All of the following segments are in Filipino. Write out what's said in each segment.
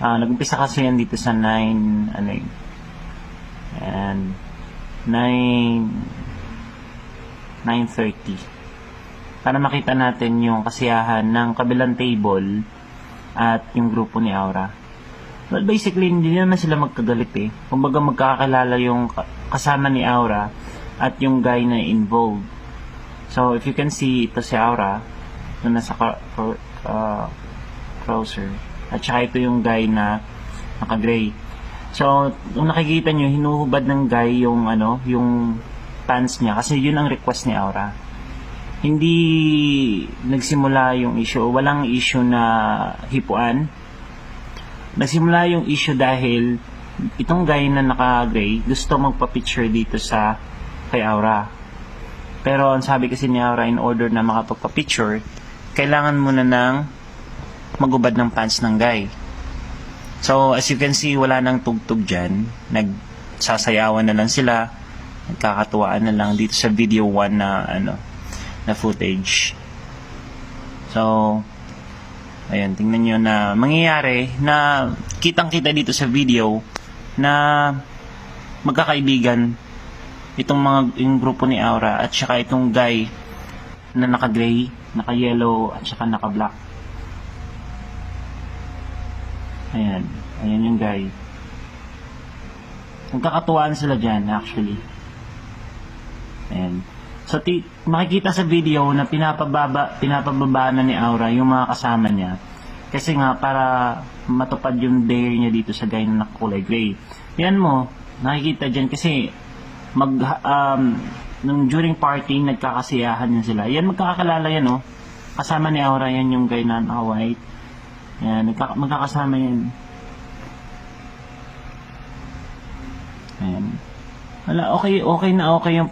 Nag-umpisa kasi yan dito sa 9, ano yun, and 9:30 para makita natin yung kasiyahan ng kabilang table at yung grupo ni Aura. Well, basically, hindi naman sila magkagalit eh. Kumbaga magkakakilala yung kasama ni Aura at yung guy na involved. So, if you can see, ito si Aura na nasa trouser. At saka ito yung guy na naka-gray. So, kung nakikita nyo, hinuhubad ng guy yung, yung pants niya. Kasi yun ang request ni Aura. Hindi nagsimula yung issue. Walang issue na hipuan. Nagsimula yung issue dahil itong guy na naka-gray gusto magpa-picture dito sa kay Aura. Pero ang sabi kasi ni Aura, in order na makapagpa-picture, kailangan muna ng magubad ng pants ng guy. So, as you can see, wala nang tugtog dyan. Nagsasayawan na lang sila. Nagkakatuwaan na lang dito sa video 1 na, na footage. So, ayan, tingnan nyo na mangyayari na kitang-kita dito sa video na magkakaibigan yung grupo ni Aura at saka itong guy na naka-gray, naka-yellow at saka naka-black. Ayan yung guy. Nagkakatuwaan sila dyan actually. Ayan. So, makikita sa video na pinapababa na ni Aura yung mga kasama niya. Kasi nga, para matupad yung dare niya dito sa guy na nakakulay gray. Yan mo, nakikita dyan kasi nung during party, nagkakasiyahan yan sila. Yan, magkakakalala yan, oh. Kasama ni Aura, yan yung guy na naka-white. Yan, magkakasama yan. Ayan. Wala, okay yung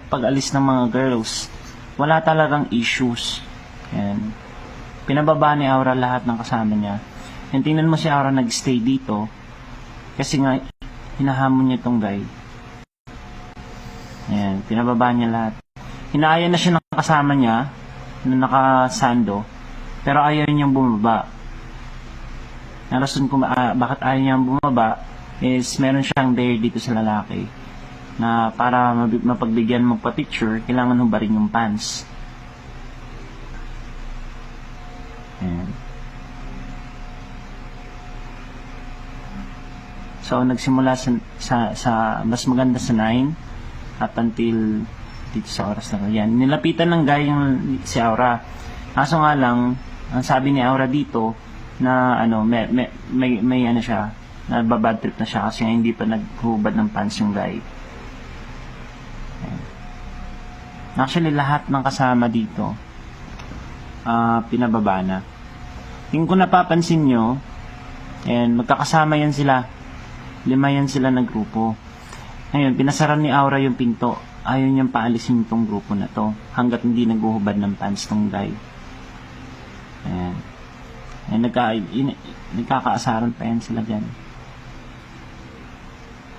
pag-alis ng mga girls. Wala talagang issues. Ayan. Pinababa ni Aura lahat ng kasama niya. And tingnan mo si Aura nag-stay dito. Kasi nga, hinahamon niya itong guy. Ayan, pinababa niya lahat. Hinaaya na siya ng kasama niya na nakasando. Pero ayaw niyang bumaba. Ang rason kung bakit ayaw niyang bumaba is meron siyang dare dito sa lalaki na para mapagbigyan mo pa picture, kailangan hubarin yung pants. Ayan. So, nagsimula sa mas maganda sa 9 up until dito sa oras na yan. Nilapitan ng guy yung si Aura. Kaso nga lang, ang sabi ni Aura dito na may siya, na babad trip na siya kasi hindi pa naghubad ng pants yung guy. Actually, lahat ng kasama dito pinababa na. Yung kung napapansin nyo, and magkakasama yan sila. 5 yan sila na grupo. Ngayon, pinasara ni Aura yung pinto. Ayaw niyang paalisin itong grupo na to hanggat hindi naghuhubad ng pants tong guy. Ayan. Ayan, nagkakaasaran pa yan sila dyan.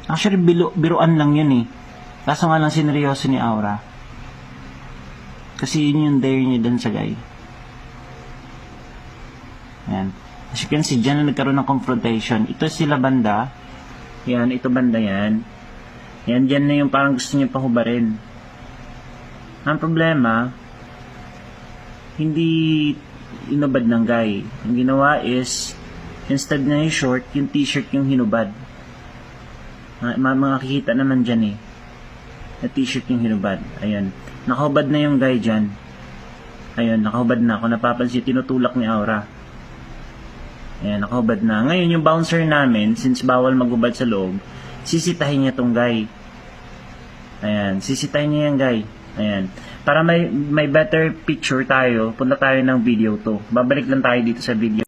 Actually, biruan lang yun eh. Kaso nga lang sineryoso ni Aura. Kasi yun yung dare niya dun sa guy. Ayan. As you can see, dyan na nagkaroon ng confrontation. Ito sila banda. Yan, ito banda yan. Yan, dyan na yung parang gusto niya pahubarin. Ang problema, hindi inubad ng guy. Ang ginawa is, instead na yung short, yung t-shirt yung hinubad. Makikita naman dyan eh. Na t-shirt yung hinubad. Ayan. Nakahubad na yung guy dyan. Ayun, nakahubad na. Kung napapansin, tinutulak ni Aura. Ayan, nakahubad na. Ngayon, yung bouncer namin, since bawal maghubad sa loob, sisitahin niya tong guy. Ayan, sisitahin niya yung guy. Ayan. Para may better picture tayo, punta tayo ng video to. Babalik lang tayo dito sa video.